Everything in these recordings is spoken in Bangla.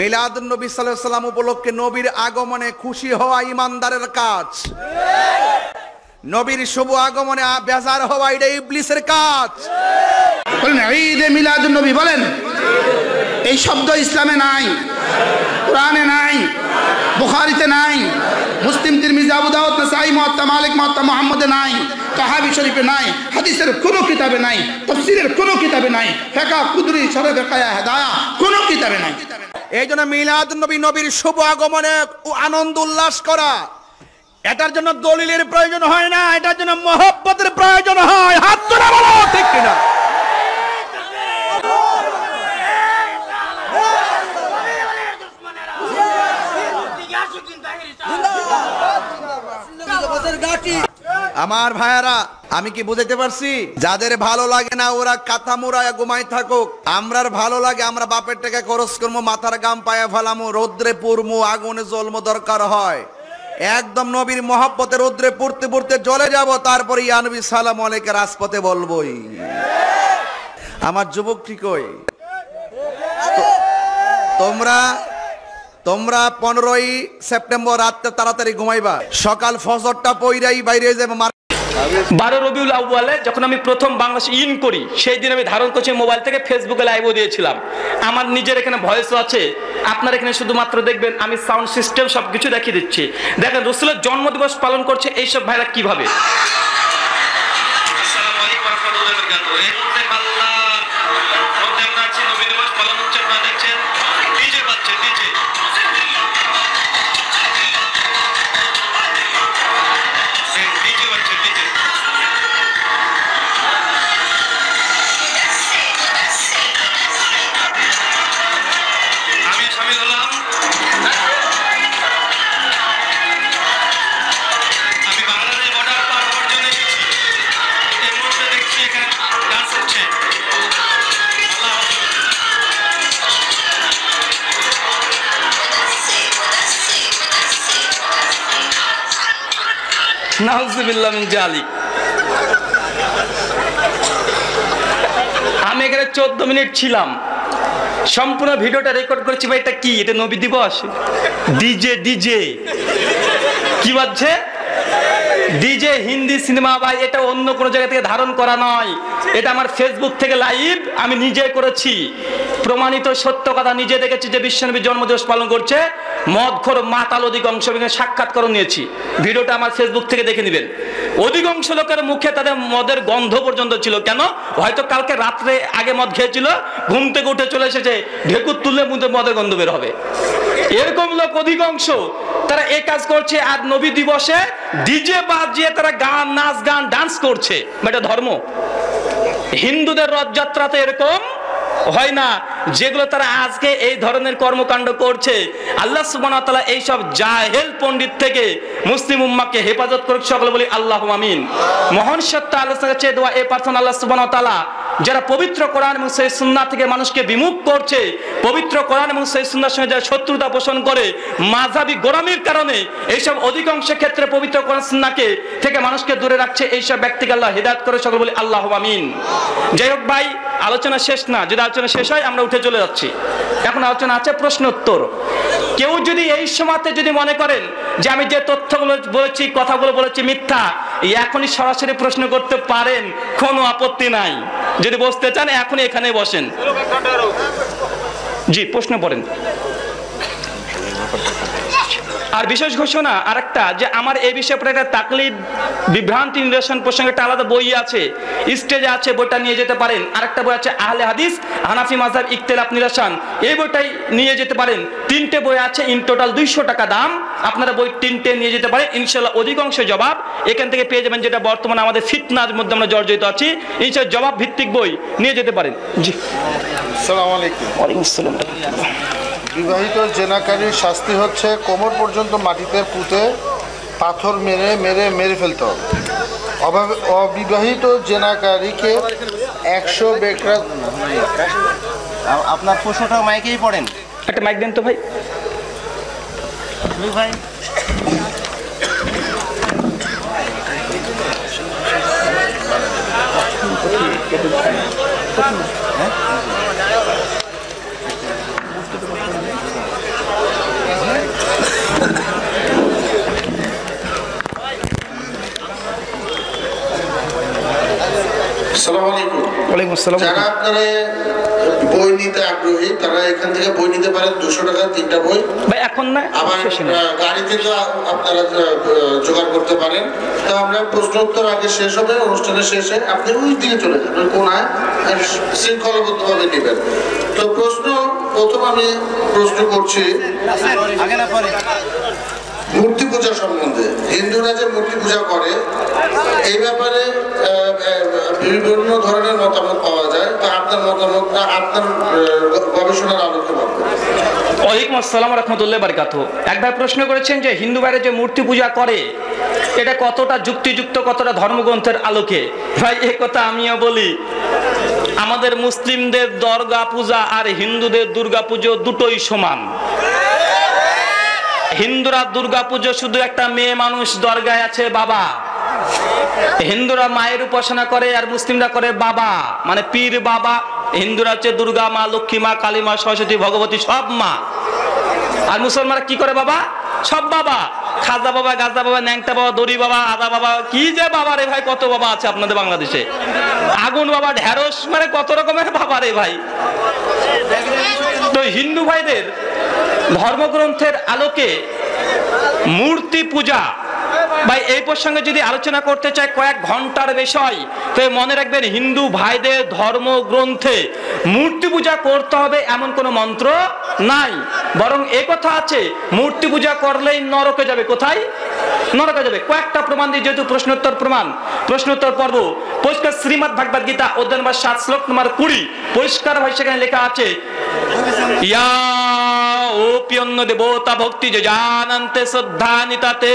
মিলাদুন নবী সাল্লাল্লাহু আলাইহি ওয়াসাল্লাম উপলক্ষে নবীর আগমনে খুশি হওয়া ইমানদারের কাজ। নবীর শুভ আগমনে বেজার হওয়া এটা ইবলিসের কাজ। বলেন ঈদে মিলাদুন নবী, বলেন এই শব্দ ইসলামে নাই, কোরআনে নাই, বুখারীতে নাই, মুসলিম, তিরমিজি, আবু দাউদ, নাসাঈ, মুওয়াত্তা মালিক, মুওয়াত্তা মুহাম্মদে নাই, তাহাবি শরীফে নাই, হাদিসের কোনো কিতাবে নাই, তাফসীরের কোনো কিতাবে নাই, ফিকহ কুদরি, শরহ ফিকহ হিদায়া কোনো কিতাবে নাই। এই জন্য মিলাদুন নবী, নবীর শুভ আগমনে আনন্দ উল্লাস করা, এটার জন্য দলিলের প্রয়োজন হয় না, এটার জন্য মহব্বতের প্রয়োজন হয়। হাত তুলে বলো ঠিক কিনা? আমার ভাইয়ারা, আমি কি বুঝাইতে পারছি? যাদের ভালো লাগে না ওরা কাঁথা মুড়ায় ঘুমাই থাকুক, আমরার ভালো লাগে আমরা বাপের টাকা খরচ করবো, মাথার গাম পায়া ফেলামো, রৌদ্রে পুরমু, আগুনে জ্বলমো, দরকার হয় একদম নবীর মহব্বতে রৌদ্রে পুড়তে পুড়তে জ্বলে যাব, তারপরে ইয়া নবী সালাম আলাইকা রাজপথে বলবই। আমার যুবক ঠিক ওই তোমরা 15ই সেপ্টেম্বর রাতে তাড়াতাড়ি ঘুমাইবা, সকাল ফজরটা পইরাই বাইরে যাবে। 12 রবিউল আউয়ালে যখন আমি প্রথম বাংলাদেশ ইন করি, সেই দিন আমি ধারণ করছি মোবাইল থেকে, ফেসবুকে লাইভও দিয়েছিলাম। আমার নিজের এখানে ভয়েসও আছে, আপনার এখানে শুধুমাত্র দেখবেন আমি সাউন্ড সিস্টেম সবকিছু দেখিয়ে দিচ্ছি। দেখেন রাসূলের জন্মদিবস পালন করছে এইসব ভাইরা কিভাবে। আসসালামু আলাইকুম ওয়া রাহমাতুল্লাহি ওয়া বারাকাতুহু। এই মুহূর্তে আল্লাহ মধ্যে আমরা আছি, নবী দিবস পালন হচ্ছে, আপনারা দেখছেন ডিজে বাজছে, ডিজে নাউজুবিল্লাহ মিন জালিক। আমি এখানে 14 মিনিট ছিলাম, সম্পূর্ণ ভিডিওটা রেকর্ড করেছি। ভাই এটা কি? এটা নবী দিবস? ডিজে ডিজে কি বাজছে? ডিজে হিন্দি সিনেমা ভাই, এটা অন্য কোনো জায়গা থেকে ধারণ করা নয়, এটা আমার ফেসবুক থেকে লাইভ আমি নিজে করেছি, প্রমাণিত সত্য কথা, নিজে দেখেছি যে বিশ্বনবী জন্মদিবস পালন করছে। মদখোর মাতাল অধিকাংশ সাক্ষাৎকার নিয়েছি, ভিডিওটা আমার ফেসবুক থেকে দেখে নেবেন। অধিকাংশ লোকের মুখে তাদের মদের গন্ধ পর্যন্ত ছিল। কেন? হয়তো কালকে রাত্রে আগে মদ খেয়েছিল, ঘুম থেকে উঠে চলে এসেছে, ঢেকুর তুললে মুখে মদের গন্ধ বের হবে। এরকম লোক অধিকাংশ, তারা এই কাজ করছে। আর নবী দিবসে ডিজে বাজিয়ে তারা গান, নাচ গান, ডান্স করছে। এটা ধর্ম? হিন্দুদের রথযাত্রাতে এরকম হয় না, যেগুলো তারা আজকে এই ধরনের কর্মকাণ্ড করছে। আল্লাহ সুবহানাহু ওয়া তাআলা এইসব জাহেল পণ্ডিত থেকে মুসলিম উম্মাহকে হেফাজত করুক, সকলে বলি আল্লাহুম্মা আমিন। মহান সত্য আল্লাহর কাছে দোয়া এই প্রার্থনা, আল্লাহ সুবহানাহু ওয়া তাআলা যারা পবিত্র কোরআন এবং সহিহ সুন্নাহ থেকে মানুষকে বিমুখ করছে, পবিত্র কোরআন এবং সহিহ সুন্নাহর সঙ্গে যারা শত্রুতা পোষণ করে মাযহাবী গোলামির কারণে এইসব অধিকাংশ ক্ষেত্রে পবিত্র কোরআন সুন্নাহকে থেকে মানুষকে দূরে রাখছে, এইসব ব্যক্তিকে আল্লাহ হিদায়াত করে, সকলে বলি আল্লাহুম্মা আমিন। যাই হোক ভাই, আলোচনা শেষ না, যদি আলোচনা শেষ হয় আমরা উঠে চলে যাচ্ছি। এখন আলোচনা আছে প্রশ্ন উত্তর। কেউ যদি এই সময়তে যদি মনে করেন যে আমি যে তথ্যগুলো বলেছি, কথাগুলো বলেছি মিথ্যা, এখনই সরাসরি প্রশ্ন করতে পারেন, কোনো আপত্তি নাই। যদি বসতে চান এখনই এখানে বসেন। জি, প্রশ্ন করেন। আর বিশেষ ঘোষণা আরেকটা, যে আমার এই বিষয়ে একটা তাকলিদ, বিভ্রান্তি নিরসন প্রসঙ্গে একটা আলাদা বই আছে, স্টেজে আছে, বইটা নিয়ে যেতে পারেন। আরেকটা বই আছে আহলে হাদিস হানাফি মাযহাব ইখতিলাফ নিরসন, এই বইটাই নিয়ে যেতে পারেন। 3টে বই আছে, ইন টোটাল 200 টাকা দাম। আপনারা বই 3টে নিয়ে যেতে পারেন, ইনশাআল্লাহ অধিকাংশ জবাব এখান থেকে পেয়ে যাবেন। যেটা বর্তমানে আমাদের ফিতনার মধ্যে আমরা জর্জরিত আছি, ইনশাআল্লাহ জবাব ভিত্তিক বই নিয়ে যেতে পারেন। জি, আসসালামু আলাইকুম। ওয়ালাইকুম আসসালাম। বিবাহিত জেনাকারীর শাস্তি হচ্ছে কোমর পর্যন্ত মাটিতে পুঁতে পাথর মেরে মেরে মেরে ফেলতে হবে। অবিবাহিত জেনাকারীকে 100 বেকরা। আপনার প্রশ্নটা মাইকেই পড়েন। একটা মাইক দেন তো ভাই। ভাই ওয়ালাইকুম আসসালাম। যারা আপনারা বই নিতে আগ্রহী তারা এখান থেকে বই নিতে পারেন, 200 টাকা 3টা বই। ভাই এখন না, আবার গাড়ি থেকে আপনারা জোগাড় করতে পারেন। তো আমরা প্রশ্ন উত্তর আগে শেষ হবে, অনুষ্ঠানের শেষে আপনি ওই দিকে চলে যাবেন কোনায়, শৃঙ্খলাবদ্ধভাবে নেবেন। তো প্রথম আমি প্রশ্ন করছি মূর্তি পূজা সম্বন্ধে। হিন্দুরা যে মূর্তি পূজা করে এই ব্যাপারে বিভিন্ন ধরনের মতামত পাওয়া যায়, তো আপনার মতামতটা আপনার গবেষণার আলোকে বলবেন। ওয়ালাইকুম আসসালাম রাহমাতুল্লাহি ওয়া বারাকাতুহু। একবার প্রশ্ন করেছেন যে হিন্দু ভাইরা যে মূর্তি পূজা করে এটা কতটা যুক্তিযুক্ত, কতটা ধর্মগ্রন্থের আলোকে। ভাই এই কথা আমিও বলি, আমাদের মুসলিমদের দুর্গা পূজা আর হিন্দুদের দুর্গা পুজো দুটোই সমান। হিন্দুরা দুর্গা পুজো শুধু একটা মেয়ে মানুষ দরগায় আছে বাবা, হিন্দুরা মায়ের উপাসনা করে আর মুসলিমরা করে বাবা, মানে পীর বাবা। হিন্দুরা হচ্ছে দুর্গা মা, লক্ষ্মী মা, কালী মা, সরস্বতী, ভগবতী সব মা। আর মুসলমানরা কি করে বাবা? সব বাবা, খাজা বাবা, গাজা বাবা, ন্যাংটা বাবা, দড়ি বাবা, আদা বাবা, কি যে বাবা রে ভাই, কত বাবা আছে আপনাদের বাংলাদেশে। আগুন বাবা, ঢেঁড়স, মানে কত রকমের বাবা রে ভাই। তো হিন্দু ভাইদের ধর্মগ্রন্থের আলোকে মূর্তি পূজা, ভাই এই প্রসঙ্গে যদি আলোচনা করতে চাই কয়েক ঘন্টার বিষয়, তো মনে রাখবেন হিন্দু ভাইদের ধর্মগ্রন্থে মূর্তি পূজা করতে হবে এমন কোনো মন্ত্র নাই। বরং এই কথা আছে মূর্তি পূজা করলেই নরকে যাবে। কোথায়? নরকে যাবে। কয়েকটা প্রমাণ দিয়ে, যেহেতু প্রশ্নোত্তর পর্ব, পরিষ্কার শ্রীমদ্ ভাগবত গীতা অধ্যায় নম্বর 7 শ্লোক নম্বর 20 পরিষ্কার ভাই সেখানে লেখা আছে, ইয়া ওপি অন্য দেবতা ভক্তি যে জানন্তে শ্রদ্ধানিতাতে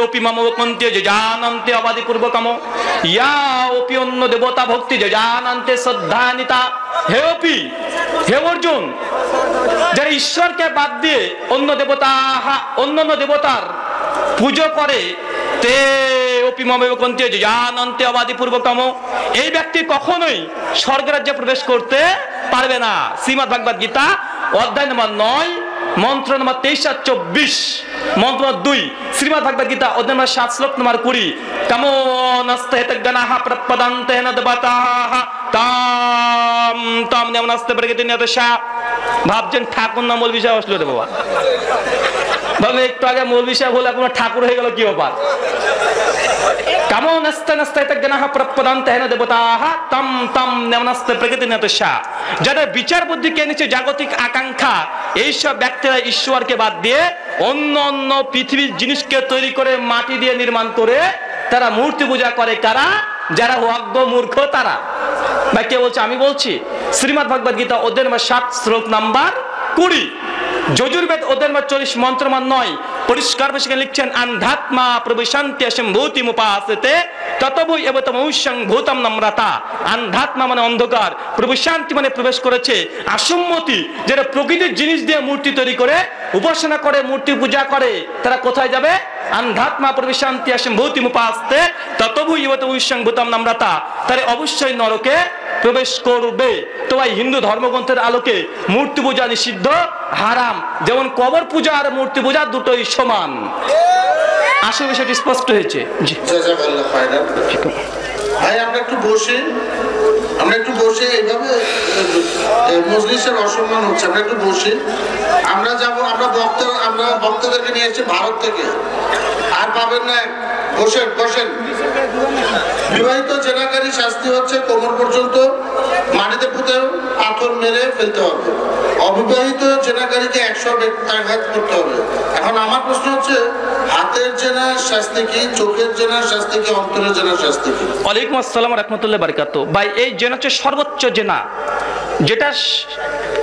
ওপি মম কন্তে যে জানন্তে অবাদি পূর্বকম, ইয়া ওপি অন্য দেবতা ভক্তি যে জানন্তে শ্রদ্ধানিতা। হে ওপি, হে অর্জুন, যারা ঈশ্বরকে বাদ দিয়ে অন্য দেবতার পুজো করে, তে ওপি মম কন্তে যে জানন্তে অবাদি পূর্বকম, এই ব্যক্তি কখনোই স্বর্গরাজ্যে প্রবেশ করতে পারবে না। শ্রীমদ্ ভাগবত গীতা অধ্যায় নম্বর 9 মন্ত্র নম্বর 23 আর 24, মন্ত্র 2 শ্রীমদ্ ভাগবত গীতা অধ্যায় নম্বর 7 শ্লোক নম্বর 20, কামো নস্তে তগনাহ প্রপদান্তে নদবাতাহ তাম তাম নমস্তে প্রগতি নিয়তশা। ভাবছেন ঠাকুর না মৌলভী সাহেব আসলো রে বাবা, ভাবে একটু আগে মৌলভী সাহেব হলে আপনার ঠাকুর হয়ে গেল কি ব্যাপার। কামো নস্তে নস্তে তগনাহ প্রপদান্তে নদবাতাহ তাম তাম নমস্তে প্রগতি নিয়তশা। যাদের বিচার বুদ্ধি কে নিচে জাগতিক আকাঙ্ক্ষা, এইসব ব্যক্তিরা ঈশ্বরকে বাদ দিয়ে অন্য পৃথিবীর জিনিসকে তৈরি করে মাটি দিয়ে নির্মাণ করে তারা মূর্তি পূজা করে। কারা? যারা অজ্ঞ মূর্খ তারা। বা কে বলছে? আমি বলছি। শ্রীমদ্ ভাগবত গীতা অধ্যায় নম্বর 7 শ্লোক নাম্বার 20, যজুর্বেদ অধ্যায় নম্বর 40 মন্ত্র নম্বর 9 পরিষ্কার সেখানে লিখছেন, আন্ধাত্মা প্রবিশন্তি সম্ভূতিমুপাসতে ততবৈ এবতমৌষ্যং ভূতম নম্রতা। আন্ধাত্মা মানে অন্ধকার, প্রবিশান্তি মানে প্রবেশ করেছে, আসম্মতি যারা প্রকৃতির জিনিস দিয়ে মূর্তি তৈরি করে উপাসনা করে, মূর্তি পূজা করে, তারা কোথায় যাবে? আন্ধাত্মা প্রবিশান্তি সম্ভূতিমুপাসতে ততবৈ এবতমৌষ্যং ভূতম নম্রতা, তারা অবশ্যই নরকে প্রবেশ করবে। তো ভাই হিন্দু ধর্মগ্রন্থের আলোকে মূর্তি পূজা নিষিদ্ধ, হারাম। যেমন কবর পূজা আর মূর্তি পূজা দুটোই সমান। আসলে বিষয়টি স্পষ্ট হয়েছে। ভাই আমরা একটু বসে এইভাবে মজলিসের অসম্মান হচ্ছে, আমরা একটু বসে, আমরা যাবো, আমরা বক্তাদেরকে নিয়ে এসেছি ভারত থেকে, আর পাবেন না। বসেন। বিবাহিত জেনাকারী শাস্তি হচ্ছে কোমর পর্যন্ত মাটিতে পুঁতে পাথর মেরে ফেলতে হবে। অবিবাহিত জেনাকারীকে 100 আঘাত করতে হবে। এখন আমার প্রশ্ন হচ্ছে, হাতের জেনার শাস্তি কি, চোখের জেনার শাস্তি কি, অন্তরের জেনার শাস্তি কি? ওয়ালাইকুম আসসালাম রাহমাতুল্লাহি ওয়া বারাকাতুহু। ভাই এই জেনা হচ্ছে সর্বোচ্চ জেনা, যেটা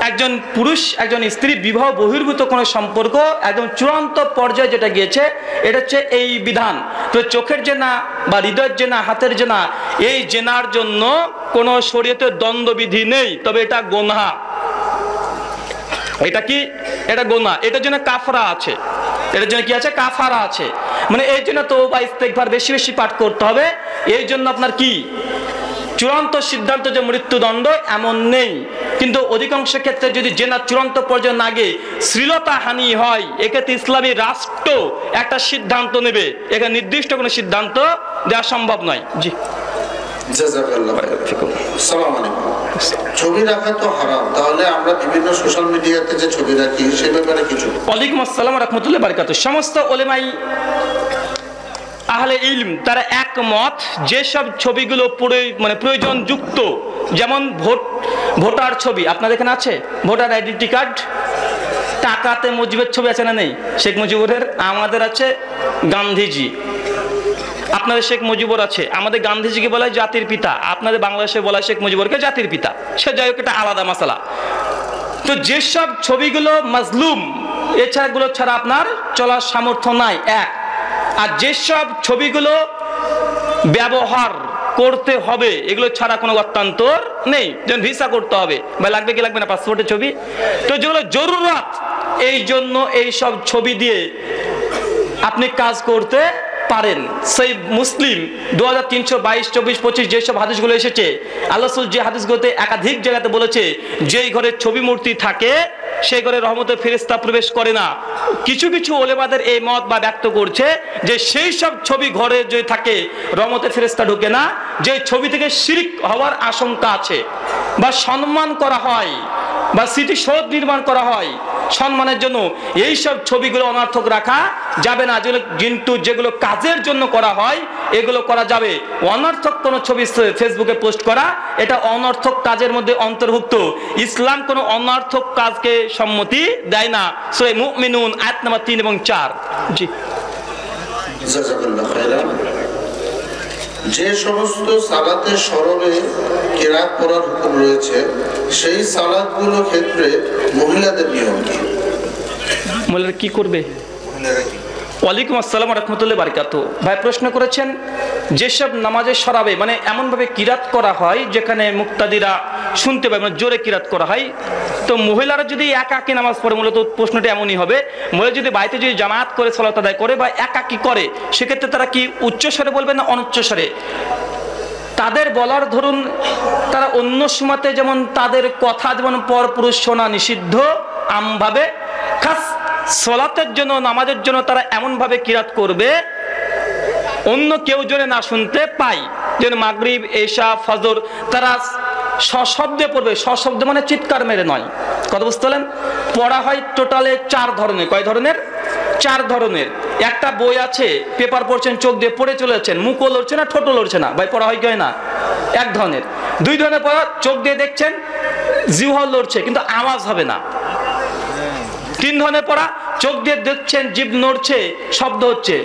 একজন পুরুষ একজন স্ত্রী বিবাহ বহির্ভূত কোনো সম্পর্ক একদম চূড়ান্ত পর্যায়ে যেটা গিয়েছে, এটা হচ্ছে এই বিধান। তো চোখের জেনা বা হৃদয়ের জেনা, হাতের জেনা, এই জেনার জন্য কোনো শরীয়তের দণ্ডবিধি নেই, তবে এটা গুনাহ। এটা কি? এটা গুনাহ। এটার জন্য কাফারা আছে। এটার জন্য কি আছে? কাফারা আছে। মানে এই জন্য তওবা ইস্তেগফার বেশি বেশি পাঠ করতে হবে। এই জন্য আপনার কি চূড়ান্ত সিদ্ধান্ত যে মৃত্যুদণ্ড এমন নেই, কিন্তু অধিকাংশ ক্ষেত্রে যদি জেনা চূড়ান্ত পর্যায়ে না গিয়ে শ্লীলতা হানি হয়, এক্ষেত্রে ইসলামী রাষ্ট্র একটা সিদ্ধান্ত নেবে। এখানে নির্দিষ্ট কোনো সিদ্ধান্ত দেওয়া সম্ভব নয়। জি জাযাকাল্লাহ খাইর। আসসালামু আলাইকুম। ছবি রাখা তো হারাম, তাহলে আমরা বিভিন্ন সোশ্যাল মিডিয়াতে যে ছবি রাখি সে ব্যাপারে কিছু? ওয়ালাইকুম আসসালাম ওয়া রাহমাতুল্লাহি ওয়া বারাকাতুহু। সমস্ত উলামাই আহলে ইলম তারা একমত, যেসব ছবিগুলো প্রয়োজন যুক্ত, যেমন ভোটার ছবি আপনাদের এখানে আছে, ভোটার আইডেন্টি কার্ড, টাকাতে মুজিবের ছবি আছে না নেই? শেখ মুজিবুরের। আমাদের আছে গান্ধীজি, আপনাদের শেখ মুজিবুর আছে। আমাদের গান্ধীজিকে বলা হয় জাতির পিতা, আপনাদের বাংলাদেশে বলা হয় শেখ মুজিবুরকে জাতির পিতা। সে যাই হোক, এটা আলাদা মাসালা। তো যেসব ছবিগুলো মাজলুম, এছাড়াগুলো ছাড়া আপনার চলার সামর্থ্য নাই এক। আর যেসব ছবিগুলো ব্যবহার করতে হবে, এগুলো ছাড়া কোনো অত্যান্তর নেই। যেমন ভিসা করতে হবে, ভাই লাগবে কি লাগবে না পাসপোর্টের ছবি, তো যেগুলো জরুরত, এই জন্য এইসব ছবি দিয়ে আপনি কাজ করতে পারেন। সেই মুসলিম 2322, 24, 25 যেসব হাদিসগুলো এসেছে, আল্লাহ রাসূল যে হাদিসগুলোতে একাধিক জায়গাতে বলেছে যেই ঘরে ছবি মূর্তি থাকে সেই ঘরে রহমতের ফেরেশতা প্রবেশ করে না। কিছু কিছু ওলেমাদের এই মত বা ব্যক্ত করছে যে সেই সব ছবি ঘরে যদি থাকে রহমতের ফেরেশতা ঢোকে না, যে ছবি থেকে শিরক হওয়ার আশঙ্কা আছে, বা সম্মান করা হয় বা স্মৃতিসৌধ নির্মাণ করা হয় সম্মানের জন্য, এই সব ছবিগুলো অনর্থক রাখা যাবে না। কিন্তু যেগুলো কাজের জন্য করা হয় এগুলো করা যাবে। অনর্থক কোনো ছবি ফেসবুকে পোস্ট করা, এটা অনর্থক কাজের মধ্যে অন্তর্ভুক্ত। ইসলাম কোনো অনর্থক কাজকে সম্মতি দেয় না। সূরা মুমিনুন আয়াত নাম্বার 3 এবং 4। জি, জাযাকাল্লাহ খাইরান। যে সমস্ত সালাতে সরবে কিরাত পড়ার হুকুম রয়েছে, সেই সালাতগুলো ক্ষেত্রে মহিলাদের নিয়ম কি? মহিলারা কি করবে? ওয়ালাইকুম আসসালাম ওয়া রাহমাতুল্লাহি ওয়া বারাকাতুহু। ভাই প্রশ্ন করেছেন যেসব নামাজে সরাবে, মানে এমনভাবে কিরাত করা হয় যেখানে মুক্তাদিরা শুনতে পায়, মানে জোরে কিরাত করা হয়। তো মহিলারা যদি একাকী নামাজ পড়ে, মূলত প্রশ্নটা এমনই হবে, মহিলা যদি বাড়িতে যদি জামাত করে সালাত আদায় করে বা একাকী করে, সেক্ষেত্রে তারা কি উচ্চস্বরে বলবে না অনুচ্চস্বরে? তাদের বলার ধরুন, তারা অন্য সময়তে যেমন তাদের কথা যেমন পরপুরুষ শোনা নিষিদ্ধ আমভাবে, খাস সালাতের জন্য নামাজের জন্য তারা এমনভাবে কিরাত করবে অন্য কেউ যেন না শুনতে পায়। যেন মাগরিব, এশা, ফজর তারা সশব্দে পড়বে। সশব্দে মানে চিৎকার মেরে নয়, কথা বুঝতে পারলেন? পড়া হয় টোটালে 4 ধরনের। কয় ধরনের? 4 ধরনের। একটা বই আছে, পেপার পড়ছেন, চোখ দিয়ে পড়ে চলেছেন, মুখও লড়ছে না, ঠোঁটও লড়ছে না, ভাই পড়া হয় কি হয় না? 1 ধরনের। 2 ধরনের পড়া, চোখ দিয়ে দেখছেন, জিহ্বা লড়ছে কিন্তু আওয়াজ হবে না। 3 ধরনের পড়া, চোখ দিয়ে দেখছেন, জিভ নড়ছে, শব্দ হচ্ছে,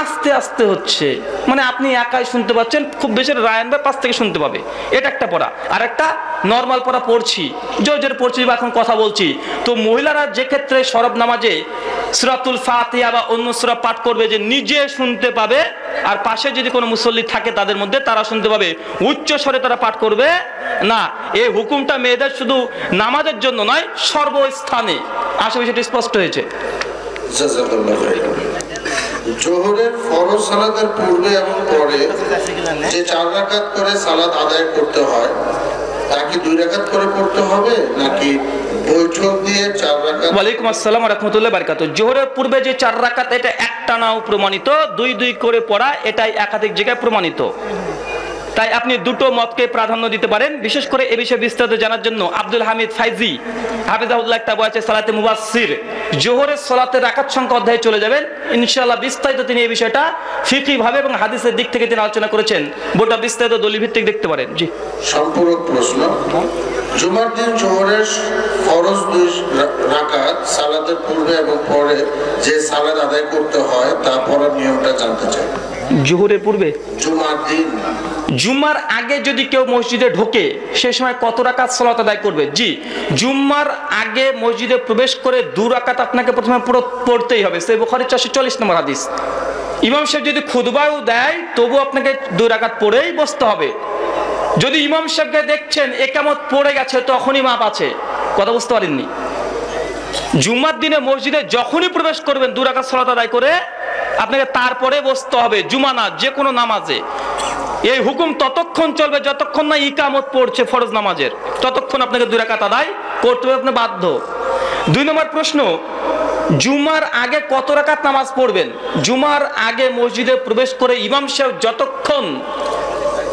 আস্তে আস্তে হচ্ছে, মানে আপনি একাই শুনতে পাচ্ছেন, খুব বেশি রায়ান ভাই 5 থেকে শুনতে পাবে। এটা একটা পড়া। আর একটা নর্মাল পড়া পড়ছি, জোর পড়ছি বা এখন কথা বলছি। তো মহিলারা যে ক্ষেত্রে সরব নামাজে সূরাতুল ফাতিহা বা অন্য সূরা পাঠ করবে, যে নিজে শুনতে পাবে আর পাশে যদি কোনো মুসল্লি থাকে তাদের মধ্যে তারা শুনতে পাবে, উচ্চ স্বরে তারা পাঠ করবে না। এই হুকুমটা মেয়েদের শুধু নামাজের জন্য নয়, সর্বস্থানে। আশা করি সেটা স্পষ্ট হয়েছে। জাযাকাল্লাহ খাইরান। জোহরের ফরজ সালাতের পূর্বে এবং পরে যে 4 রাকাত করে সালাত আদায় করতে হয়, তা কি 2 রাকাত করে পড়তে হবে নাকি বৈঠক দিয়ে 4 রাকাত? ওয়ালাইকুম আসসালাম ওয়া রাহমাতুল্লাহি ওয়া বারাকাতুহু। জোহরের পূর্বে যে 4 রাকাত, এটা একটানাও প্রমাণিত। 2 করে পড়া, এটাই একাধিক জায়গায় প্রমাণিত। তাই আপনি দুটো মতকে প্রাধান্য দিতে পারেন। বিশেষ করে এই বিষয়ে বিস্তারিত জানার জন্য আব্দুল হামিদ ফাইজি হাফিজাহুল্লাহ একটা বই আছে সালাতে মুবাসসির, জোহরের সালাতের রাকাত সংখ্যা অধ্যায়ে চলে যাবেন, ইনশাআল্লাহ বিস্তারিত তিনি এই বিষয়টা ফিকহি ভাবে এবং হাদিসের দিক থেকে তিনি আলোচনা করেছেন। বইটা বিস্তারিত দলিল ভিত্তিক দেখতে পারেন। জি, সম্পূরক প্রশ্ন। জুমার দিন জোহরের ফরজ 2 রাকাত সালাতের পূর্বে এবং পরে যে সালাত আদায় করতে হয় তা পড়ার নিয়মটা জানতে চাই। জোহরের পূর্বে, জুমার দিন, জুম্মার আগে যদি কেউ মসজিদে ঢোকে সে সময় কত রাকাত সালাত আদায় করবে? জি, জুম্মার আগে মসজিদে প্রবেশ করে 2 রাকাত আপনাকে প্রথমে পড়তেই হবে। সহিহ বুখারী 440 নম্বর হাদিস। ইমাম সাহেব যদি খুতবাও দেয় তবু আপনাকে 2 রাকাত পড়েই বসতে হবে। যদি ইমাম সাহেবকে দেখছেন একামত পড়ে গেছে তখনই মাপ আছে, কথা বুঝতে পারেননি? জুম্মার দিনে মসজিদে যখনই প্রবেশ করবেন 2 রাকাত সালাত আদায় করে আপনাকে তারপরে বসতে হবে। জুমা না, যে কোনো নামাজে এই হুকুম ততক্ষণ চলবে যতক্ষণ না ইকামত পড়ছে ফরজ নামাজের, ততক্ষণ আপনাকে 2 রাকাত আদায় করতে হবে, আপনি বাধ্য। 2 নম্বর প্রশ্ন, জুমার আগে কত রাকাত নামাজ পড়বেন? জুমার আগে মসজিদে প্রবেশ করে ইমাম সাহেব যতক্ষণ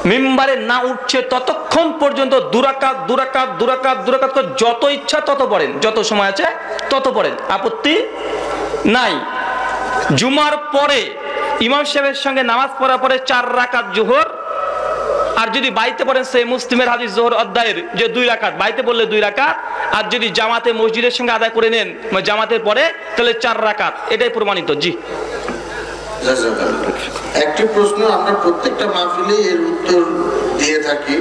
মিম্বারে না উঠছে ততক্ষণ পর্যন্ত দুরাকাত দুরাকাত দুরাকাত দুরাকাত করে যত ইচ্ছা তত পড়েন, যত সময় আছে তত পড়েন, আপত্তি নাই। জুমার পরে ইমাম সাহেবের সঙ্গে নামাজ পড়ার পরে 4 রাকাত জোহর, আর যদি বাইতে পড়েন সেই মুসলিমের হাদিস জোহর অধ্যায়ের যে 2 রাকাত, বাইতে বললে 2 রাকাত, আর যদি জামাতে মসজিদের সঙ্গে আদায় করে নেন জামাতের পরে তাহলে 4 রাকাত, এটাই প্রমাণিত। জি একটি প্রশ্ন আমরা প্রত্যেকটা মাহফিলে এর উত্তর দিয়ে থাকি,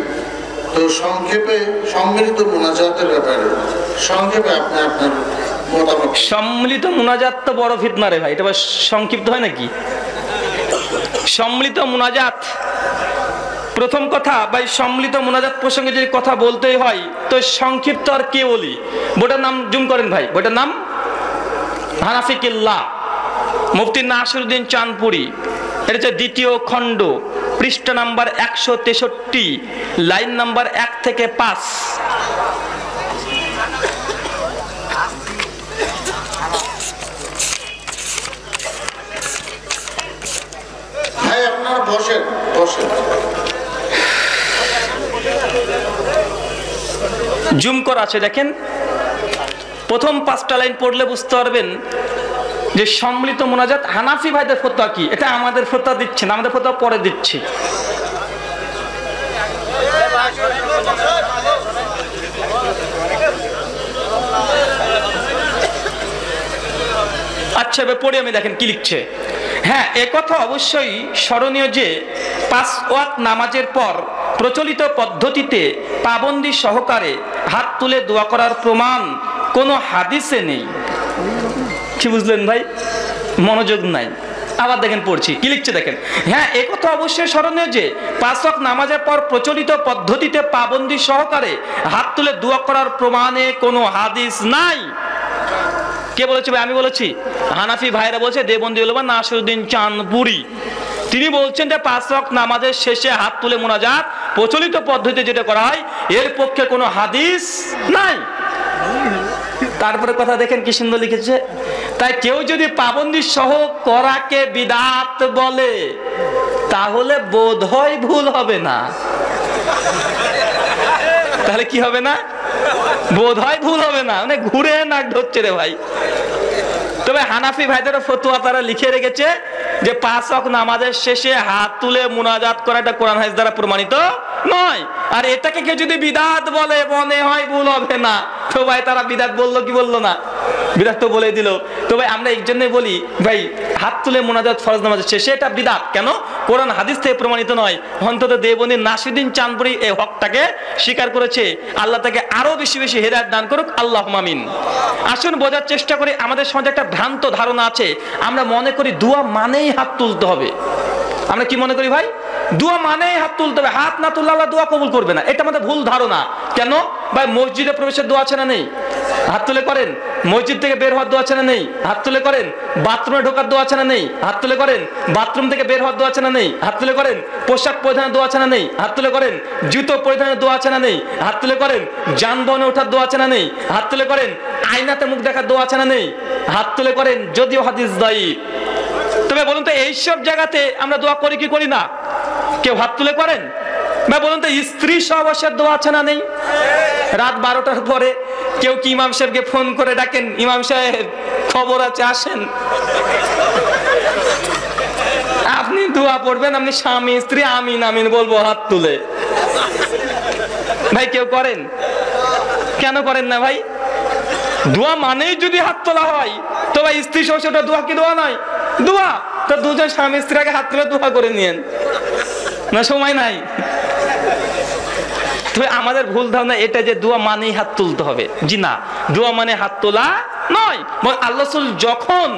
তো সংক্ষেপে সম্মিলিত মুনাজাতের ব্যাপারে সংক্ষেপে আপনি আপনার মতামত। সম্মিলিত মুনাজাত তো বড় ফিতনা রে ভাই, এটা সংক্ষিপ্ত হয় নাকি? সম্মিলিত মুনাজাত, প্রথম কথা ভাই, সম্মিলিত মুনাজাত প্রসঙ্গে যদি কথা বলতেই হয় তো সংক্ষিপ্ত আর কে বলি? বইটার নাম জুম করেন ভাই, বইটার নাম হানাফি কিল্লা, মুফতি নাসিরউদ্দিন চাঁদপুরি, এটা হচ্ছে 2য় খণ্ড, পৃষ্ঠা নাম্বার 163, লাইন নাম্বার 1 থেকে 5। ভাই আপনারা বসেন বসেন। জুম করা আছে দেখেন, প্রথম 5টা লাইন পড়লে বুঝতে পারবেন যে সম্মিলিত মুনাজাত হানাফি ভাইদের ফতোয়া কি। এটা আমাদের ফতোয়া দিচ্ছে না, আমাদের ফতোয়া পরে দিচ্ছি। আচ্ছা এবার পড়ে আমি দেখেন কি লিখছে। হ্যাঁ, একথা অবশ্যই স্মরণীয় যে 5 ওয়াক্ত নামাজের পর প্রচলিত পদ্ধতিতে পাবন্দি সহকারে হাত তুলে দোয়া করার প্রমাণ কোনো হাদিসে নেই। কি বুঝলেন ভাই? মনোযোগ নাই। আবার দেখেন পড়ছি কি লিখছে দেখেন। হ্যাঁ, একথা অবশ্যই স্মরণীয় যে 5 ওয়াক্ত নামাজের পর প্রচলিত পদ্ধতিতে পাবন্দি সহকারে হাত তুলে দোয়া করার প্রমাণে কোনো হাদিস নাই। কে বলেছে ভাই? আমি বলেছি। হানাফি ভাইরা বলছে, দেবন্দি উলামা নাসিরউদ্দিন চাঁদপুরি, তিনি বলছেন যে 5 ওয়াক্ত নামাজের শেষে হাত তুলে মুনাজাত প্রচলিত পদ্ধতিতে যেটা করা হয় এর পক্ষে কোনো হাদিস নাই। তারপরে কথা দেখেন কি সুন্দর লিখেছে। তাই কেউ যদি পাবন্দি সহ করাকে বিদআত বলে তাহলে বোধহয় ভুল হবে না। তাহলে কি হবে না? বোধহয় ভুল হবে না, মানে ঘুরে নাক ধরছে রে ভাই। তবে হানাফি ভাইদের ফতোয়া তারা লিখে রেখেছে যে 5 ওয়াক্ত নামাজের শেষে হাত তুলে মুনাজাত করাটা কোরআন হাদিস দ্বারা প্রমাণিত নয়। আর এটাকে কেউ যদি বিদআত বলে মনে হয় ভুল হবে না। তো ভাই তারা বিদআত বললো কি বললো না? বিদআত তো বলে দিল। তো ভাই আমরা এই জন্যই বলি ভাই হাত তুলে মুনাজাত ফরজ নামাজের শেষে এটা বিদআত কেন? কোরআন হাদিস থেকে প্রমাণিত নয়। অন্তত দেবনী নাসিরউদ্দিন চাঁদপুরি এই হকটাকে স্বীকার করেছে। আল্লাহ তাকে আরো বেশি বেশি হেদায়েত দান করুক, আল্লাহুম্মা আমিন। আসুন বোঝার চেষ্টা করি। আমাদের সমাজে একটা ভ্রান্ত ধারণা আছে, আমরা মনে করি দোয়া মানেই হাত তুলতে হবে। আমরা কি মনে করি ভাই? দোয়া মানেই হাত তুলতে হবে, হাত না তুললে আল্লাহ দোয়া কবুল করবে না। এটা আমাদের ভুল ধারণা। কেন ভাই? মসজিদে প্রবেশের দোয়া আছে না নেই? হাত তুলে করেন। মসজিদ থেকে বের হওয়ার দোয়া আছে না নেই? হাত তুলে করেন। বাথরুমে ঢোকার দোয়া আছে না নেই? হাত তুলে করেন। বাথরুম থেকে বের হওয়ার দোয়া আছে না নেই? হাত তুলে করেন। পোশাক পরিধানের দোয়া আছে না নেই? হাত তুলে করেন। জুতো পরিধানের দোয়া আছে না নেই? হাত তুলে করেন। যানবাহনে ওঠার দোয়া আছে না নেই? হাত তুলে করেন। আয়নাতে মুখ দেখার দোয়া আছে না নেই? হাত তুলে করেন, যদিও হাদিস দায়ীফ। তবে বলুন তো এইসব জায়গাতে আমরা দোয়া করি কি করি না? কেউ হাত তুলে করেন? ভাই বলুন তো স্ত্রী সহবাসের দোয়া আছে না নেই? রাত 12টার পরে কেউ কি ইমাম সাহেবকে ফোন করে ডাকেন, ইমাম সাহেব খবর আছে আসেন, আপনি দোয়া পড়বেন, আপনি স্বামী স্ত্রী আমিন আমিন বলবো হাত তুলে। ভাই কেউ করেন? কেন করেন না ভাই? দোয়া মানেই যদি হাত তোলা হয় তো ভাই স্ত্রী সহবাসটা দোয়া কি দোয়া নয়? দোয়া। তো দুজন স্বামী স্ত্রী আগে হাত তুলে দোয়া করে নিয়েন না, সময় নাই। তবে আমাদের ভুল ধারণা এটা যে দোয়া মানেই হাত তুলতে হবে। জি না, দোয়া মানে হাত তোলা নয়। আল্লাহ রাসূল যখন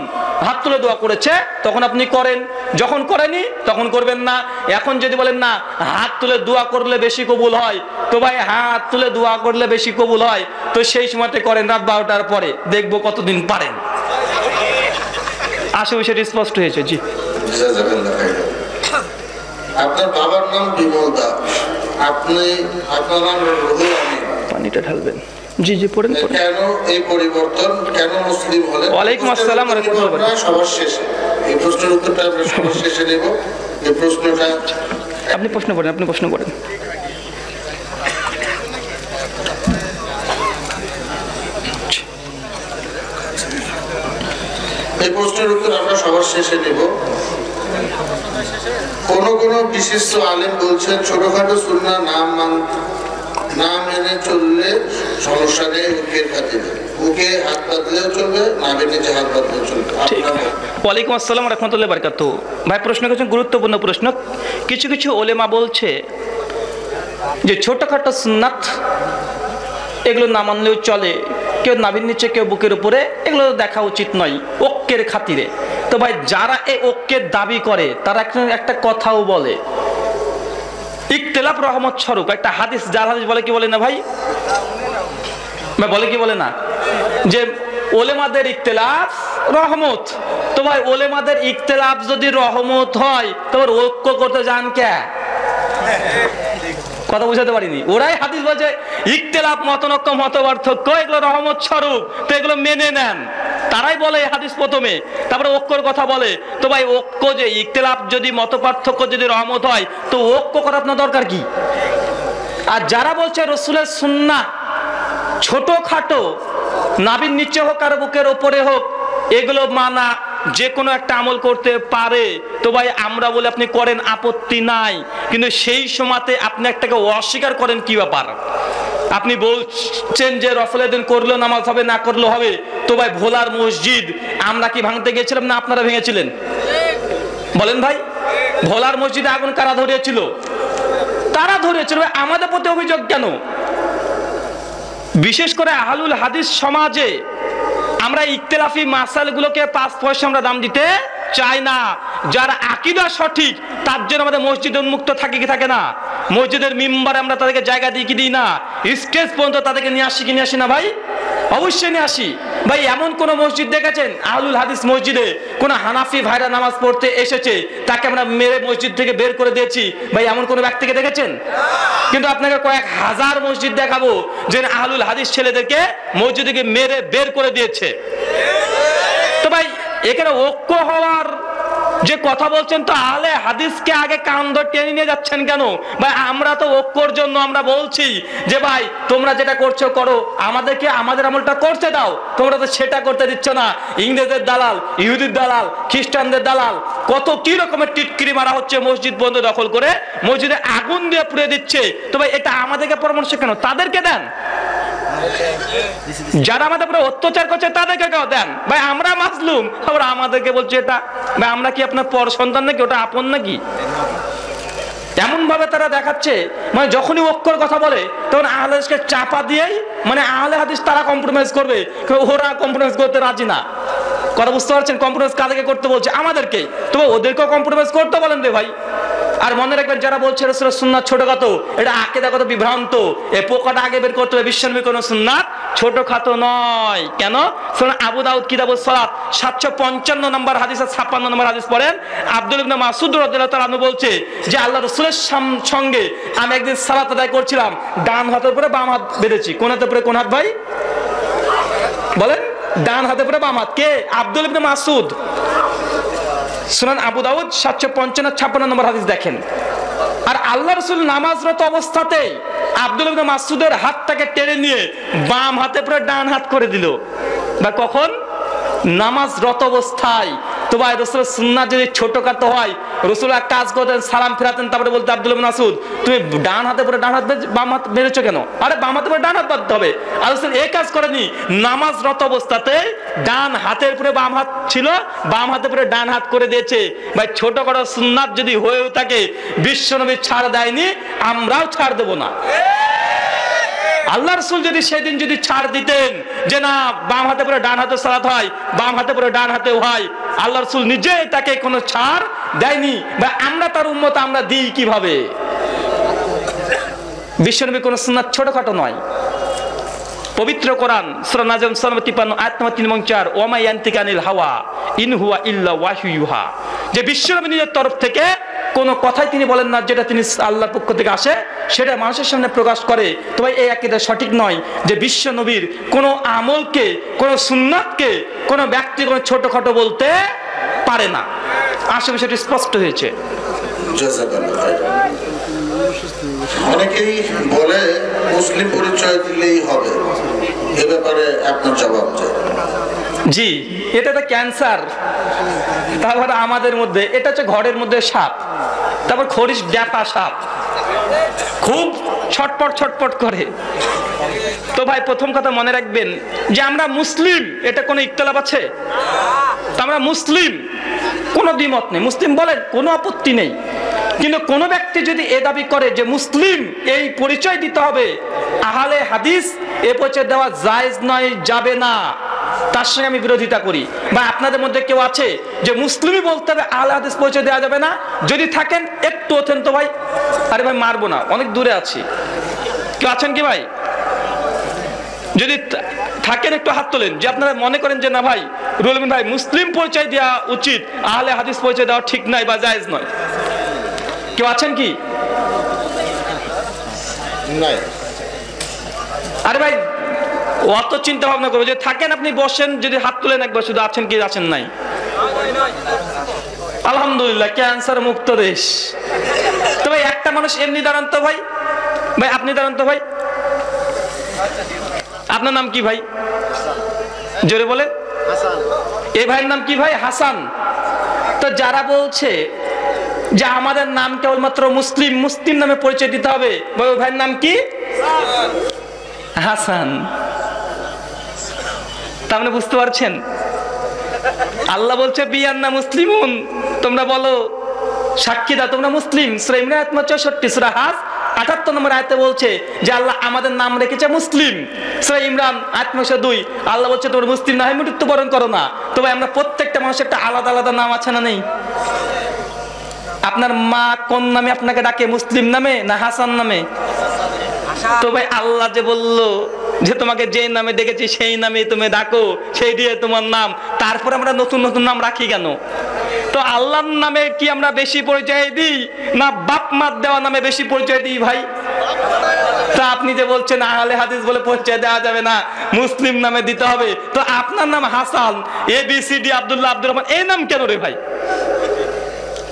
হাত তুলে দোয়া করেছে তখন আপনি করেন, যখন করেনি তখন করবেন না। এখন যদি বলেন না হাত তুলে দোয়া করলে বেশি কবুল হয়, তো ভাই হাত তুলে দোয়া করলে বেশি কবুল হয় তো সেই সময়তে করেন রাত 12টার পরে, দেখবো কতদিন পারেন। আশা বিষয়টি স্পষ্ট হয়েছে। জি। আপনার বাবার নাম বিমল দাস, আপনার নাম রুহুল আমিন। পানিটা ঢালবেন। জি জি পড়েন। কেন এই পরিবর্তন? কেন মুসলিম হলেন? ওয়ালাইকুম আসসালাম ওয়া রাহমাতুল্লাহ। সবার শেষে এই প্রশ্নের উত্তরটা আমরা সবার শেষে নেব। এই প্রশ্নটা আপনি প্রশ্ন করেন, আপনি প্রশ্ন করেন। এই প্রশ্নের উত্তর আমরা সবার শেষে নেব। কোন কোন বিশিষ্ট আলেম বলছেন ছোটখাটো সুন্নাহ না মেনে চললে সমস্যা নেই, বুকের খাতিরে বুকে হাত বাঁধলেও চলবে, নাভির নিচে হাত বাঁধলেও চলবে। ওয়ালাইকুম আসসালাম রাহমাতুল্লাহি ওয়া বারাকাতুহু। ভাই প্রশ্ন করেছেন গুরুত্বপূর্ণ প্রশ্ন। কিছু কিছু ওলেমা বলছে যে ছোটখাটো সুন্নাত এগুলো না মানলেও চলে, কেউ নাভির নিচে কেউ বুকের উপরে, এগুলো দেখা উচিত নয় ঐক্যের খাতিরে। তো ভাই যারা এই ঐক্যের দাবি করে তারা একটা কথাও বলে ইখতিলাফ রহমত স্বরূপ, একটা হাদিস, জাল হাদিস বলে কি বলে না ভাই, বলে কি বলে না যে ওলেমাদের ইখতিলাফ রহমত। তো ভাই ওলেমাদের ইখতিলাফ যদি রহমত হয় তোমার ঐক্য করতে যান কে? কথা বুঝাতে পারিনি। ওরাই হাদিস বলছে ইখতিলাফ মতনৈক্য মতপার্থক্য এগুলো রহমত স্বরূপ, তো এগুলো মেনে নেন। তারাই বলে হাদিস প্রথমে, তারপরে ঐক্যর কথা বলে। তো ভাই ঐক্য যে ইখতিলাফ যদি মতপার্থক্য যদি রহমত হয় তো ঐক্য করার আপনার দরকার কি? আর যারা বলছে রাসূলের সুন্নাহ ছোটখাটো, নাভির নিচে হোক আর বুকের ওপরে হোক, এগুলো মানা যে কোনো একটা আমল করতে পারে, তো ভাই আমরা বলে আপনি করেন, আপত্তি নাই। কিন্তু সেই সময়তে আপনি একটাকে অস্বীকার করেন, কি ব্যাপার? আপনি বলছেন যে রফলের দিন করলেও নামাজ হবে, না করলেও হবে। তো ভাই ভোলার মসজিদ আমরা কি ভাঙতে গেছিলাম না আপনারা ভেঙেছিলেন? বলেন ভাই, ভোলার মসজিদে আগুন কারা ধরিয়েছিল? তারা ধরিয়েছিল। আমাদের প্রতি অভিযোগ কেন? বিশেষ করে আহলুল হাদিস সমাজে আমরা ইখতিলাফি মাসালগুলোকে 5 পয়সা আমরা দাম দিতে চাই না। যার আকীদা সঠিক তার জন্য আমাদের মসজিদ উন্মুক্ত থাকে কি থাকে না? মসজিদের মিম্বারে আমরা তাদেরকে জায়গা দিই কি দিই না? স্টেজ পর্যন্ত তাদেরকে নিয়ে আসি কি নিয়ে আসি না ভাই? অবশ্যই নিয়ে আসি ভাই। এমন কোন মসজিদ দেখেছেন আহলুল হাদিস মসজিদে কোন হানাফি ভাইরা নামাজ পড়তে এসেছে তাকে আমরা মেরে মসজিদ থেকে বের করে দিয়েছি? ভাই এমন কোন ব্যক্তিকে দেখেছেন? কিন্তু আপনাকে কয়েক হাজার মসজিদ দেখাবো যে আহলুল হাদিস ছেলেদেরকে মসজিদ থেকে মেরে বের করে দিয়েছে। তো ভাই এখানে ঐক্য হওয়ার যে কথা বলছেন, তো আহলে হাদিসকে আগে কান ধরে টেনে নিয়ে যাচ্ছেন কেন ভাই? আমরা তো ঐক্যর জন্য আমরা বলছি যে ভাই তোমরা যেটা করছো করো, আমাদেরকে আমাদের আমলটা করতে দাও। তোমরা তো সেটা করতে দিচ্ছ না। ইংরেজের দালাল, ইহুদির দালাল, খ্রিস্টানদের দালাল, কত কি রকমের টিটকিরি মারা হচ্ছে, মসজিদ বন্ধ দখল করে মসজিদে আগুন দিয়ে পুড়ে দিচ্ছে। তো ভাই এটা আমাদেরকে পরামর্শ কেন? তাদেরকে দেন। যারা আমাদের উপরে অত্যাচার করছে তাদেরকে কেউ দেন। ভাই আমরা মাজলুম, আবার আমাদেরকে বলছে এটা। ভাই আমরা কি আপনার পর সন্তান নাকি? ওটা আপন নাকি? এমন ভাবে তারা দেখাচ্ছে, মানে যখনই ঐক্যর কথা বলে তখন আহলে হাদিসকে চাপা দিয়েই, মানে আহলে হাদিস তারা কম্প্রোমাইজ করবে, ওরা কম্প্রোমাইজ করতে রাজি না। কথা বুঝতে পারছেন? কম্প্রোমাইজ কাদেরকে করতে বলছে? আমাদেরকেই। তবে ওদেরকেও কম্প্রোমাইজ করতে বলেন রে ভাই। আর মনে রাখবেন যারা বলছে রাসূলের সুন্নাত ছোটখাটো, এটা আকীদাগত বিভ্রান্ত। এই পোকাটা আগে বের করতে হবে। বিশ্বনবীর কোন সুন্নাত ছোটখাটো নয়। কেন? সুনান আবু দাউদ কিতাবুস সালাত 755 নম্বর হাদিসে 56 নম্বর হাদিস পড়েন। আব্দুল ইবনে মাসউদ রাদিয়াল্লাহু তাআলা আনহু বলছে যে আল্লাহ রাসূলের সঙ্গে আমি একদিন সালাত আদায় করছিলাম, ডান হাতের উপরে বাম হাত বেঁধেছি। কোন হাতের উপরে কোন হাত ভাই? বলেন। ডান হাতের উপরে বাম হাত। কে? আব্দুল ইবনে মাসউদ। সুনান আবু দাউদ 755-56 নম্বর হাদিস দেখেন। আর আল্লাহ রাসূল নামাজরত অবস্থাতেই আব্দুল ইবনে মাসউদের হাতটাকে টেনে নিয়ে বাম হাতে পরে ডান হাত করে দিল। বা কখন? নামাজরত অবস্থায়। তো ভাই রাসূলের সুন্নাত যদি ছোটখাটো হয়, রাসূল এক কাজ করতেন, সালাম ফেরাতেন, তারপরে বলতে আব্দুল ইবনে মাসউদ তুমি ডান হাতে পরে ডান হাত বাম হাত মেরেছো কেন? আরে বাম হাতে পরে ডান হাত বাঁধতে হবে। আর রাসূল এই কাজ করেনি। নামাজরত অবস্থাতে ডান হাতের উপরে বাম হাত ছিল, বাম হাতে পরে ডান হাত করে দিয়েছে। ভাই ছোটখাটো সুন্নাত যদি হয়েও থাকে, বিশ্বনবী ছাড় দেয়নি, আমরাও ছাড় দেব না। আল্লাহ রাসূল যদি সেদিন যদি ছাড় দিতেন যে না বাম হাতে পরে ডান হাতে সালাত হয়, বাম হাতে পরে ডান হাতে হয়, আল্লাহ রাসূল নিজে তাকে কোনো ছাড় দেয়নি। বা আমরা তার উম্মত, আমরা দিই কিভাবে? বিশ্বনবী কোন সুন্নাত ছোটখাটো নয়। পবিত্র কোরআন সূরা নাজম 53 আয়াত নম্বর 3 এবং 4, ওয়া মা ইয়ানতিকু আনিল হাওয়া ইন হুয়া ইল্লা ওয়াহয়ু ইউহা, যে বিশ্বনবী নিজের তরফ থেকে কোন কথাই তিনি বলেন না যেটা তিনি আল্লাহর পক্ষ থেকে আসে সেটা মানুষের সামনে প্রকাশ করে। তো ভাই এই আকীদা সঠিক নয় যে বিশ্বনবীর কোন আমলকে, কোন সুন্নাতকে কোন ব্যক্তি কোন ছোটখাটো বলতে পারে না। আশা বিষয়টি স্পষ্ট হয়েছে। জাযাকাল্লাহু খাইরান। অনেকেই বলে মুসলিম পরিচয় দিলেই হবে, এ ব্যাপারে আপনার জবাব চাই। জি, এটা তো ক্যান্সার। তারপর আমাদের মধ্যে এটা হচ্ছে ঘরের মধ্যে সাপ, তারপর খরিস ড্যাপা সাপ, খুব ছটপট ছটপট করে। তো ভাই প্রথম কথা মনে রাখবেন যে আমরা মুসলিম, এটা কোনো ইখতিলাফ আছে? তো আমরা মুসলিম, কোনো দ্বিমত নেই, মুসলিম বলেন, কোনো আপত্তি নেই। কিন্তু কোন ব্যক্তি যদি এ দাবি করে যে মুসলিম, এই পরিচয় দিতে হবে, আহলে হাদিস, এ পরিচয় দেওয়া জায়েজ নয়, যাবে না, তার সঙ্গে আমি বিরোধিতা করি। বা আপনাদের মধ্যে কেউ আছে যে মুসলিমই বলতে হবে, আহলে হাদিস পরিচয় দেওয়া যাবে না? যদি থাকেন একটু ওঠেন তো ভাই। আরে ভাই মারবো না, অনেক দূরে আছি। কেউ আছেন কি ভাই? যদি থাকেন একটু হাত তোলেন যে আপনারা মনে করেন যে না ভাই রুহুল আমিন ভাই মুসলিম পরিচয় দেওয়া উচিত, আহলে হাদিস পরিচয় দেওয়া ঠিক নয় বা জায়েজ নয়। কেউ আছেন কি? নাই। আরে ভাই অত চিন্তা ভাবনা করবো, যে থাকেন আপনি বসেন, যদি হাত তুলেন একবার শুধু, আছেন কি আছেন নাই? আলহামদুলিল্লাহ, ক্যান্সার মুক্ত দেশ। তো ভাই একটা মানুষ এমনি দাঁড়ান তো ভাই, ভাই আপনি দাঁড়ান তো ভাই। আপনার নাম কি ভাই? জোরে বলেন। এই ভাইয়ের নাম কি ভাই? হাসান। তো যারা বলছে যে আমাদের নাম কেবলমাত্র মুসলিম, মুসলিম নামে পরিচয় দিতে হবে, ওই ভাইয়ের নাম কি? হাসান। তার মানে বুঝতে পারছেন, আল্লাহ বলছে বিয়ান্না মুসলিমুন, তোমরা বলো, সাক্ষী দাও তোমরা মুসলিম। সূরা ইমরান আয়াত 64, সূরা হাজ 78 নম্বর আয়াতে বলছে যে আল্লাহ আমাদের নাম রেখেছে মুসলিম। সূরা ইমরান আয়াত 2 আল্লাহ বলছে তোমরা মুসলিম না হয় মৃত্যুবরণ করো না। তবে আমরা প্রত্যেকটা মানুষের একটা আলাদা আলাদা নাম আছে না নেই? আপনার মা কোন নামে আপনাকে ডাকে, মুসলিম নামে না হাসান নামে? তো ভাই আল্লাহ যে বললো যে তোমাকে যে নামে ডেকেছি সেই নামে তুমি ডাকো, সেই দিয়ে তোমার নাম, তারপর আমরা নতুন নতুন নাম রাখি কেন? তো আল্লাহর নামে কি আমরা বেশি পরিচয় দিই না বাপ মার দেওয়া নামে বেশি পরিচয় দিই ভাই? তা আপনি যে বলছেন আহলে হাদিস বলে পরিচয় দেওয়া যাবে না, মুসলিম নামে দিতে হবে, তো আপনার নাম হাসান, ABCD আব্দুল্লাহ আব্দুর রহমান, এই নাম কেন রে ভাই?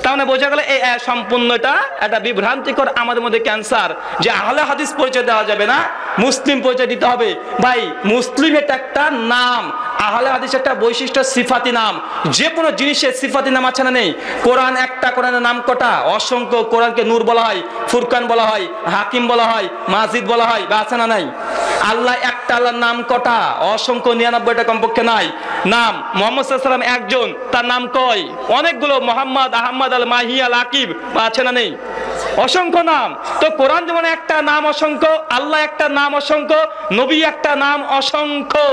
তাহলে বোঝা গেল এই সম্পূর্ণটা একটা বিভ্রান্তিকর আমাদের মধ্যে ক্যান্সার, যে আহলে হাদিস পরিচয় দেওয়া যাবে না, মুসলিম পরিচয় দিতে হবে। ভাই মুসলিম এটা একটা নাম, আহলে হাদিস একটা বৈশিষ্ট্য, সিফাতি নাম। যে কোনো জিনিসের সিফাতি নাম আছে না নেই? কোরআন একটা, কোরআনের নাম কটা? অসংখ্য। কোরআনকে নূর বলা হয়, ফুরকান বলা হয়, হাকিম বলা হয়, মাজিদ বলা হয়, বা আছে না নাই? আল্লাহ একটা, আল্লাহর নাম কটা? অসংখ্য, 99টা কমপক্ষে নাই নাম। মুহাম্মদ সাল্লাল্লাহু আলাইহি ওয়াসাল্লাম একজন, তার নাম কয়? অনেকগুলো, মোহাম্মদ, আহমদ, আল মাহি, আল আকিব, বা আছে না নেই? অসংখ্য নাম। তো কোরআন যেমন একটা নাম অসংখ্য, আল্লাহ একটা নাম অসংখ্য, নবী একটা নাম অসংখ্য,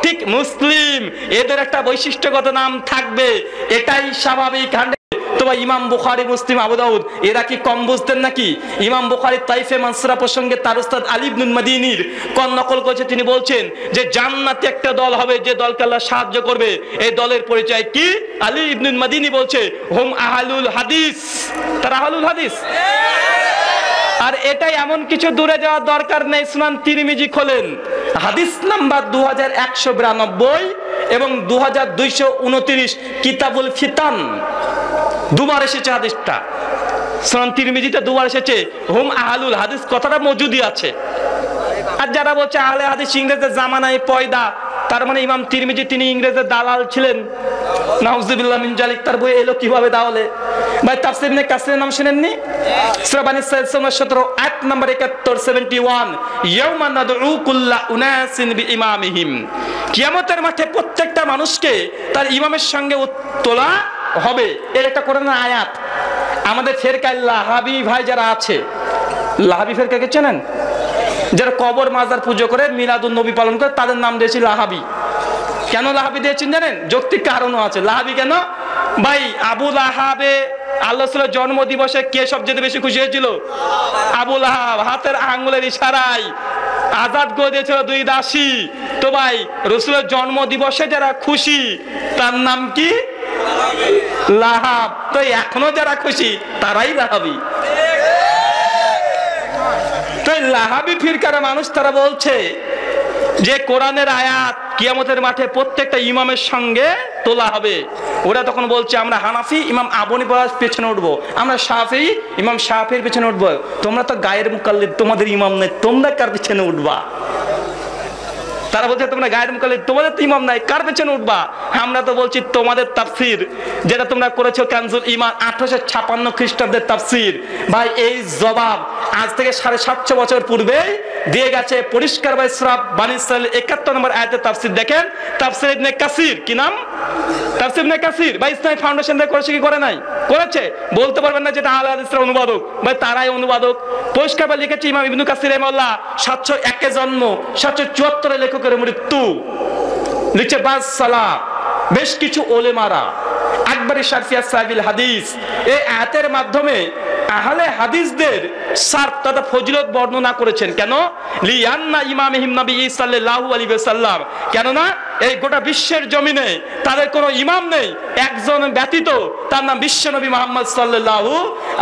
ঠিক মুসলিম এদের একটা বৈশিষ্ট্যগত নাম থাকবে, এটাই স্বাভাবিক। তো ভাই ইমাম বুখারী, মুসলিম, আবু দাউদ এরা কি কম বুঝতেন নাকি? ইমাম বুখারী তাইফে মানসুরা প্রসঙ্গে তার উস্তাদ আলী ইবনুল মাদিনীর কোন নকল করেছে, তিনি বলছেন যে জান্নাতে একটা দল হবে, যে দলকে আল্লাহ সাহায্য করবে, এই দলের পরিচয় কি? আলী ইবনুল মাদিনী বলছে হুম আহলুল হাদিস, তারা আহলুল হাদিস। আর এটাই এমন কিছু দূরে যাওয়ার দরকার নেই, সুনান তিরমিজি খোলেন, হাদিস নাম্বার 2192 এবং 2229, কিতাবুল ফিতান, দুবার এসেছে হাদিসটা। সুনান তিরমিজিতে দুবার এসেছে হুম আহলুল হাদিস, কথাটা মজুদই আছে। আর যারা বলছে আহলে হাদিস ইংরেজের জামানায় পয়দা, তার মানে ইমাম তিরমিজি তিনি ইংরেজের দালাল ছিলেন, নাউজুবিল্লাহ মিন জালিক। তার বই এলো কিভাবে তাহলে? ভাই তাফসীর ইবনে কাসিরের নাম শুনেননি? সূরা বানী ইসরাঈল 17 আয়াত নাম্বার 71, 71, ইয়াউমা নাদউ কুল্লা উনাসিন বিইমামিহিম, কিয়ামতের মাঠে প্রত্যেকটা মানুষকে তার ইমামের সঙ্গে তোলা হবে। এর একটা কোরআনের আয়াত। আমাদের ফেরকায় লাহাবি ভাই যারা আছে, লাহাবি ফেরকাকে চেনেন? যারা কবর মাজার পুজো করে, মিলাদুন নবী পালন করে, তাদের নাম দিয়েছি লাহাবি। কেন লাহাবি দিয়েছেন জানেন? যৌক্তিক কারণও আছে। লাহাবি কেন? ভাই আবু লাহাবে আল্লাহ রাসূলের জন্ম দিবসে কে সবচেয়ে বেশি খুশি হয়েছিল? আবু লাহাব। হাতের আঙ্গুলের ইশারায় আজাদ করে দিয়েছিল 2 দাসী। তো ভাই রাসূলের জন্ম দিবসে যারা খুশি তার নাম কি? লাহাব। তো এখনো যারা খুশি তারাই লাহাবি। তো লাহাবি ফিরকার মানুষ তারা বলছে যে কোরআনের আয়াত কিয়ামতের মাঠে প্রত্যেকটা ইমামের সঙ্গে তোলা হবে। ওরা তখন বলছে আমরা হানাফি, ইমাম আবু হানিফার পেছনে উঠবো, আমরা শাফি, ইমাম শাফির পেছনে উঠবো। তোমরা তো গায়ের মুকাল্লিদ, তোমাদের ইমাম নেই, তোমরা কার পেছনে উঠবা? তারা বলছে তোমরা গায়ের মুকাল্লিদ, তোমাদের তো ইমাম নাই, কার পেছনে উঠবা? আমরা তো বলছি তোমাদের তাফসির যেটা তোমরা করেছো কানজুল ঈমান 1856 খ্রিস্টাব্দের তাফসির। ভাই এই জবাব আজ থেকে 750 বছর পূর্বে দিয়ে গেছে পরিষ্কার ভাই সূরা বানী ইসরাঈল 71 নম্বর আয়াতের তাফসির দেখেন। তাফসির ইবনে কাসির, কি নাম? তাফসির ইবনে কাসির। ভাই ইসলামিক ফাউন্ডেশন থেকে করেছে কি করে নাই? করেছে। বলতে পারবেন না যেটা আহলে হাদিসের অনুবাদক, ভাই তারাই অনুবাদক। পরিষ্কার ভাবে লিখেছে ইমাম ইবনে কাসির রাহিমাহুল্লাহ 701 এ জন্ম, 774 এ লেখকের মৃত্যু। লিখছে বাস সালাহ, বেশ কিছু ওলেমারা আকবরী শারফিয়া সাহিবুল হাদিস এই আয়াতের মাধ্যমে আহলে হাদিসদের সার্ফ তথা ফজিলত বর্ণনা করেছেন। কেন? লিয়ান্না ইমামিহিম নবী সাল্লাল্লাহু আলাইহি ওয়াসাল্লাম, কেননা এই গোটা বিশ্বের জমিনে তাদের কোনো ইমাম নেই, একজন ব্যতীত, তার নাম বিশ্বনবী মুহাম্মদ সাল্লাল্লাহু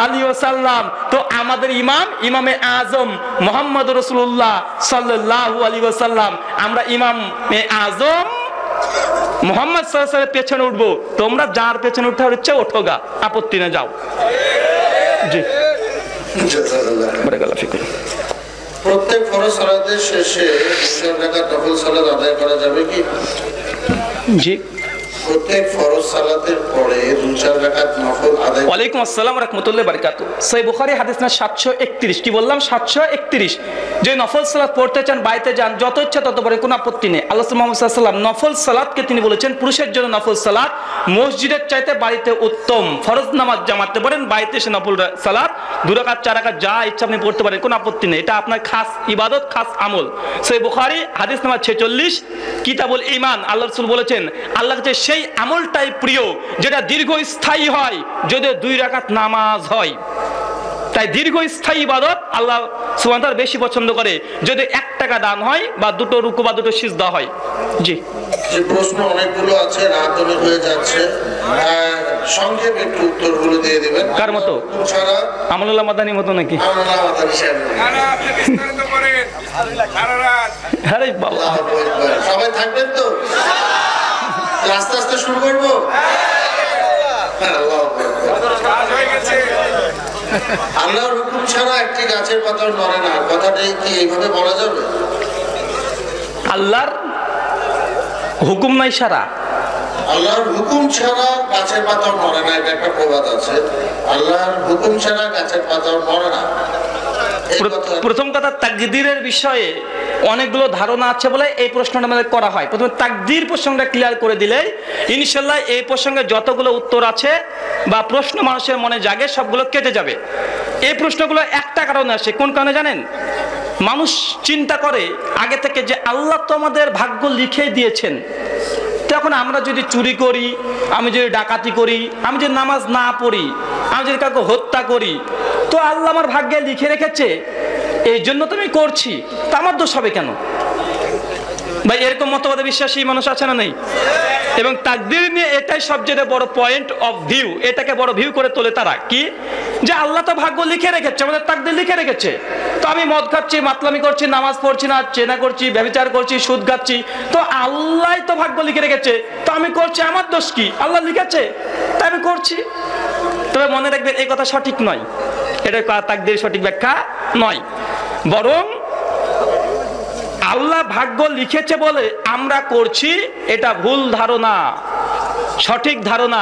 আলাইহি ওয়াসাল্লাম। তো আমাদের ইমাম ইমামে আজম মুহাম্মদ রাসূলুল্লাহ সাল্লাল্লাহু আলাইহি ওয়াসাল্লাম। আমরা ইমামে আজম মুহাম্মদ সাল্লাল্লাহু আলাইহি ওয়াসাল্লামের পেছনে উঠবো। তোমরা যার পেছনে উঠার ইচ্ছে ওঠোগা, আপত্তি না, যাও। জি বারাকাল্লাহু ফিকুম। প্রত্যেক ফরজ সালাতের শেষে 2 রাকাত নফল সালাত আদায় করা যাবে কি? জি, প্রত্যেক ফরজ সালাতের পরে 2-4 রাকাত নফল আদায়। ওয়ালাইকুম আসসালাম ওয়া রাহমাতুল্লাহি ওয়া বারাকাতুহু। সহিহ বুখারী হাদিস না 731। কি বললাম? 731। যে নফল সালাত পড়তে চান বাইতে যান, যত ইচ্ছা তত পড়ে, কোনো আপত্তি নেই। আল্লাহ মুহাম্মদ সাল্লাল্লাহু আলাইহি ওয়াসাল্লাম নফল সালাতকে তিনি বলেছেন পুরুষের জন্য নফল সালাত মসজিদের চাইতে বাড়িতে উত্তম। ফরজ নামাজ জামাতে পড়েন, বাড়িতে এসে নফল সালাত 2 রাকাত 4 রাকাত যা ইচ্ছা আপনি পড়তে পারেন, কোনো আপত্তি নেই। এটা আপনার খাস ইবাদত, খাস আমল। সহিহ বুখারী হাদিস নাম্বার 46 কিতাবুল ঈমান। আল্লাহ রাসূল বলেছেন আল্লাহর কাছে সেই আমলটাই প্রিয় যেটা দীর্ঘস্থায়ী হয়, যদি 2 রাকাত নামাজ হয়। তাই দীর্ঘস্থায়ী ইবাদত আল্লাহ সুবহানাহু ওয়া তাআলা বেশি পছন্দ করে, যদি 1 টাকা দান হয় বা 2টো রুকু বা 2টো সিজদা হয়। জি, যে প্রশ্ন অনেকগুলো আছে, রাত অনেক হয়ে যাচ্ছে, সংক্ষেপে একটু উত্তরগুলো দিয়ে দিবেন। কার মতো? ছাড়া আমলুল্লাহ মাদানী মতো নাকি? আমরুল্লাহ মাদানী সাহেব। আরে বাবা, সবাই থাকবেন তো? আস্তে আস্তে শুরু করবো। আল্লাহর হুকুম ছাড়া একটি গাছের পাতা নড়ে না, কথাটাই কি এইভাবে বলা যাবে? আল্লাহর হুকুম নাই সারা, আল্লাহর হুকুম ছাড়া গাছের পাতা নড়ে না, এটা একটা প্রবাদ আছে। আল্লাহর হুকুম ছাড়া গাছের পাতা নড়ে না। প্রথম কথা, তাকদীরের বিষয়ে অনেকগুলো ধারণা আছে বলে এই প্রশ্নটা আমাদের করা হয়। প্রথমে তাকদীর প্রসঙ্গটা ক্লিয়ার করে দিলে ইনশাআল্লাহ এই প্রসঙ্গে যতগুলো উত্তর আছে বা প্রশ্ন মানুষের মনে জাগে সবগুলো কেটে যাবে। এই প্রশ্নগুলো একটা কারণে আসে। কোন কারণে জানেন? মানুষ চিন্তা করে আগে থেকে যে আল্লাহ তো আমাদের ভাগ্য লিখে দিয়েছেন, তখন আমরা যদি চুরি করি, আমি যদি ডাকাতি করি, আমি যদি নামাজ না পড়ি, আমি যদি কাউকে হত্যা করি, তো আল্লাহ আমার ভাগ্যে লিখে রেখেছে, এই জন্য তো আমি করছি, তা আমার দোষ হবে কেন? ভাই এরকম মতবাদে বিশ্বাসী মানুষ আছে না নেই? এবং তাকদীর নিয়ে এটাই সবচেয়ে বড় পয়েন্ট অফ ভিউ, এটাকে বড় ভিউ করে তোলে তারা। কি? যে আল্লাহ তো ভাগ্য লিখে রেখেছে, আমাদের তাকদীর লিখে রেখেছে। তো আমি মদ খাচ্ছি, মাতলামি করছি, নামাজ পড়ছি না, চেনা করছি, ব্যভিচার করছি, সুদ খাচ্ছি, তো আল্লাহই তো ভাগ্য লিখে রেখেছে, তো আমি করছি, আমার দোষ কি? আল্লাহ লিখেছে তাই আমি করছি। তবে মনে রাখবেন এই কথা সঠিক নয়, এটা তাকদীর সঠিক ব্যাখ্যা নয়। বরং আল্লাহ ভাগ্য লিখেছে বলে আমরা করছি, এটা ভুল ধারণা। সঠিক ধারণা